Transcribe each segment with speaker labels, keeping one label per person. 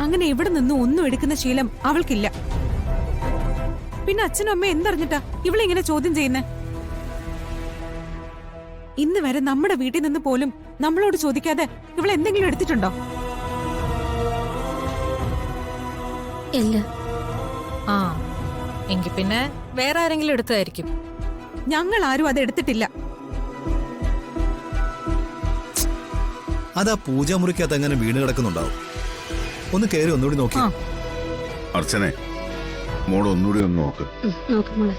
Speaker 1: അങ്ങനെ ഇവിടെ നിന്ന് ഒന്നും എടുക്കുന്ന ശീലം അവൾക്കില്ല. പിന്നെ അച്ഛനും അമ്മ എന്തറിഞ്ഞിട്ടാ ഇവളിങ്ങനെ ചോദ്യം ചെയ്യുന്നേ? ഇന്ന് വരെ നമ്മുടെ വീട്ടിൽ നിന്ന് പോലും നമ്മളോട് ചോദിക്കാതെ ഇവൾ എന്തെങ്കിലും എടുത്തിട്ടുണ്ടോ?
Speaker 2: ഇല്ല.
Speaker 3: ആ എങ്കിൽ പിന്നെ വേറെ ആരെങ്കിലും എടുത്തതായിരിക്കും.
Speaker 1: ഞങ്ങൾ ആരും അത് എടുത്തിട്ടില്ല.
Speaker 4: അതാ പൂജാമുറിക്കകത്ത് എങ്ങനെ വീണ് കിടക്കുന്നുണ്ടാവും. ഒന്ന് കയറി ഒന്നുകൂടി നോക്കി.
Speaker 5: അർച്ചനെ, മോള് ഒന്നുകൂടി ഒന്ന് നോക്ക്.
Speaker 2: നോക്കുമോളെ.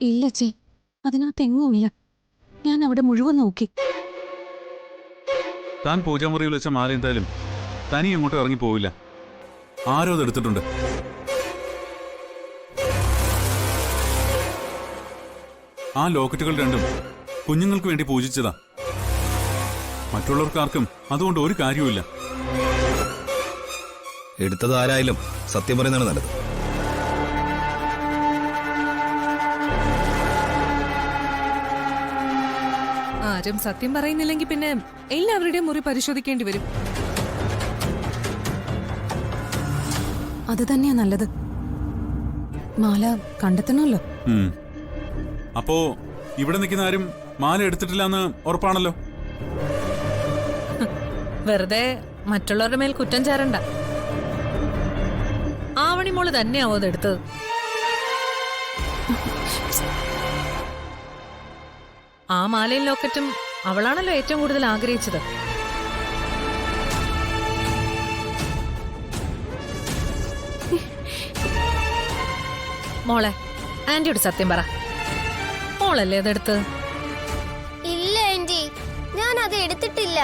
Speaker 2: ഇല്ല ചേ, അതിനകത്ത് എങ്ങുമില്ല. ഞാൻ അവിടെ മുഴുവൻ നോക്കി.
Speaker 6: താൻ പൂജാമുറിയിൽ വെച്ച മാല എന്തായാലും തനി അങ്ങോട്ട് ഇറങ്ങി പോവില്ല. ആരോ അത് എടുത്തിട്ടുണ്ട്. ആ ലോക്കറ്റുകൾ രണ്ടും കുഞ്ഞുങ്ങൾക്ക് വേണ്ടി പൂജിച്ചതാ. മറ്റുള്ളവർക്കാർക്കും അതുകൊണ്ട് ഒരു കാര്യവുമില്ല.
Speaker 4: എടുത്തത് ആരായാലും സത്യം പറയുന്നതാണ് നല്ലത്.
Speaker 3: ആരും സത്യം പറയുന്നില്ലെങ്കിൽ പിന്നെ എല്ലാവരുടെയും മുറി പരിശോധിക്കേണ്ടി വരും.
Speaker 1: അത് തന്നെയാ നല്ലത്. മാല കണ്ടെത്തണമല്ലോ.
Speaker 6: അപ്പോ ഇവിടെ നിൽക്കുന്ന ആരും മാല എടുത്തിട്ടില്ല എന്ന് ഉറപ്പാണല്ലോ.
Speaker 3: വെറുതെ മറ്റുള്ളവരുടെ മേൽ കുറ്റം ചാരണ്ട. ആവണിമോള് തന്നെയാവോ അതെടുത്തത്? ആ മാലയും ലോക്കറ്റും അവളാണല്ലോ ഏറ്റവും കൂടുതൽ ആഗ്രഹിച്ചത്. മോളെ, ആന്റിയോട് സത്യം പറ, മോളല്ലേ അതെടുത്ത്?
Speaker 2: ഇല്ല ആന്റി, ഞാൻ അത് എടുത്തിട്ടില്ല.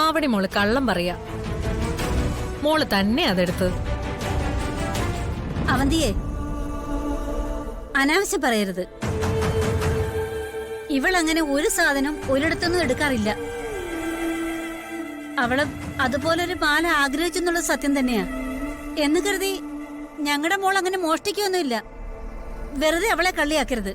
Speaker 3: ആവണി മോള് കള്ളം പറയാ. മോള് തന്നെ അതെടുത്ത്.
Speaker 7: അവന്തിയെ, അനാവശ്യം പറയരുത്. ഇവളങ്ങനെ ഒരു സാധനം ഒരിടത്തൊന്നും എടുക്കാറില്ല. അവള് അതുപോലൊരു മാല ആഗ്രഹിച്ചെന്നുള്ള സത്യം തന്നെയാ. എന്ന് കരുതി ഞങ്ങളുടെ മോൾ അങ്ങനെ മോഷ്ടിക്കൊന്നുമില്ല. വെറുതെ അവളെ കള്ളിയാക്കരുത്.